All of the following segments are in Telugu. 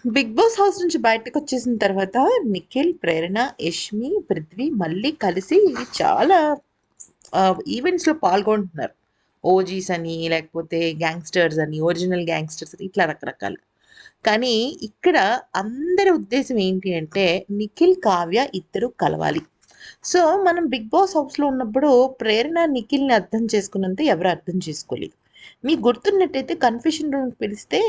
బిగ్ బాస్ హౌస్ నుంచి బయటకొచ్చేసిన తర్వాత నిఖిల్, ప్రేరణ, యష్మి, పృథ్వీ మళ్ళీ కలిసి చాలా ఈవెంట్స్‌లో పాల్గొంటున్నారు. ఓజీస్ అని, లేకపోతే గ్యాంగ్‌స్టర్స్ అని, ఒరిజినల్ గ్యాంగ్‌స్టర్స్ అని ఇట్లా రకరకాలుగా. కానీ ఇక్కడ అందరి ఉద్దేశ్యం ఏంటి అంటే నిఖిల్, కావ్య ఇద్దరు కలవాలి. సో, మనం బిగ్ బాస్ హౌస్‌లో ఉన్నప్పుడు ప్రేరణ, నిఖిల్‌ని అర్థం చేసుకున్నంత ఎవరు అర్థం చేసుకోలేదు. మీకు గుర్తున్నట్టయితే కన్ఫెషన్ రూమ్‌కి పిలిస్తే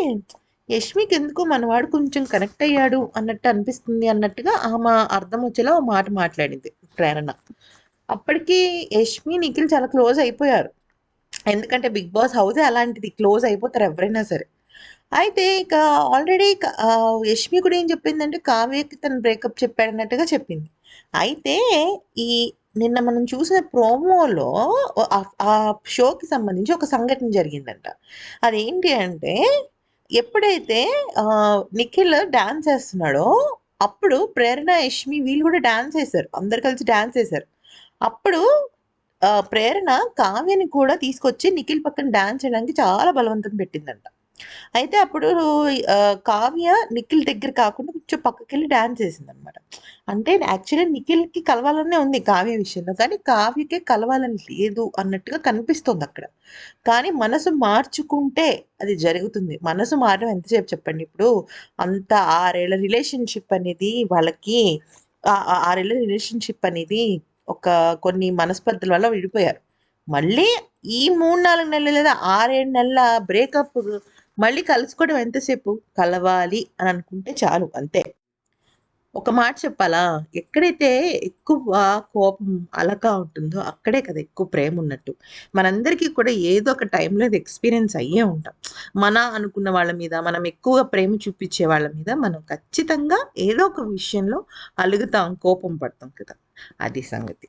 యష్మికెందుకో మనవాడు కొంచెం కనెక్ట్ అయ్యాడు అన్నట్టు అనిపిస్తుంది అన్నట్టుగా ఆమె అర్థం వచ్చేలా ఓ మాట మాట్లాడింది ప్రేరణ. అప్పటికి యష్మి, నిఖిల్ చాలా క్లోజ్ అయిపోయారు. ఎందుకంటే బిగ్ బాస్ హౌసే అలాంటిది. క్లోజ్ అయిపోతారు ఎవరైనా సరే. అయితే ఇక ఆల్రెడీ యష్మి కూడా ఏం చెప్పిందంటే కావ్యకి తను బ్రేకప్ చెప్పాడన్నట్టుగా చెప్పింది. అయితే ఈ నిన్న మనం చూసిన ప్రోమోలో ఆ షోకి సంబంధించి ఒక సంఘటన జరిగిందంట. అదేంటి అంటే ఎప్పుడైతే నిఖిల్ డాన్స్ ఏస్తున్నాడో అప్పుడు ప్రేరణ, యష్మి వీళ్ళు కూడా డాన్స్ ఏశారు. అందరూ కలిసి డాన్స్ ఏశారు. అప్పుడు ప్రేరణ కావ్యని కూడా తీసుకొచ్చి నిఖిల్ పక్కన డాన్స్ చేయడానికి చాలా బలవంతం పెట్టిందంట. అయితే అప్పుడు కావ్య నిఖిల్ దగ్గర కాకుండా కొంచెం పక్కకెళ్ళి డాన్స్ చేసిందనమాట. అంటే యాక్చువల్‌గా నిఖిల్‌కి కలవాలనే ఉంది కావ్య విషయంలో. కానీ కావ్యకే కలవాలని లేదు అన్నట్టుగా కనిపిస్తోందక్కడ. కానీ మనసు మార్చుకుంటే అది జరుగుతుంది. మనసు మారడం ఎంతసేపు చెప్పండి. ఇప్పుడు అంత 6 ఏళ్ల రిలేషన్‌షిప్ అనేది వాళ్ళకి 6 ఏళ్ల రిలేషన్‌షిప్ అనేది ఒక కొన్ని మనస్పర్ధల వల్ల విడిపోయారు. మళ్ళీ ఈ 3, 4 నెలలు లేదా 6, 7 నెలల బ్రేకప్ మళ్ళీ కలుసుకోవడం ఎంతసేపు? కలవాలి అని అనుకుంటే చాలు అంతే. ఒక మాట చెప్పాలా? ఎక్కడైతే ఎక్కువ కోపం, అలక ఉంటుందో అక్కడే కదా ఎక్కువ ప్రేమున్నట్టు. మనందరికీ కూడా ఏదో ఒక టైంలో ఇది ఎక్స్‌పీరియన్స్ అయ్యే ఉంటాం. మన అనుకున్న వాళ్ళ మీద, మనం ఎక్కువగా ప్రేమ చూపిచ్చే వాళ్ళ మీద మనం ఖచ్చితంగా ఏదో ఒక విషయంలో అలుగుతాం, కోపం పడతాం కదా! అది సంగతి.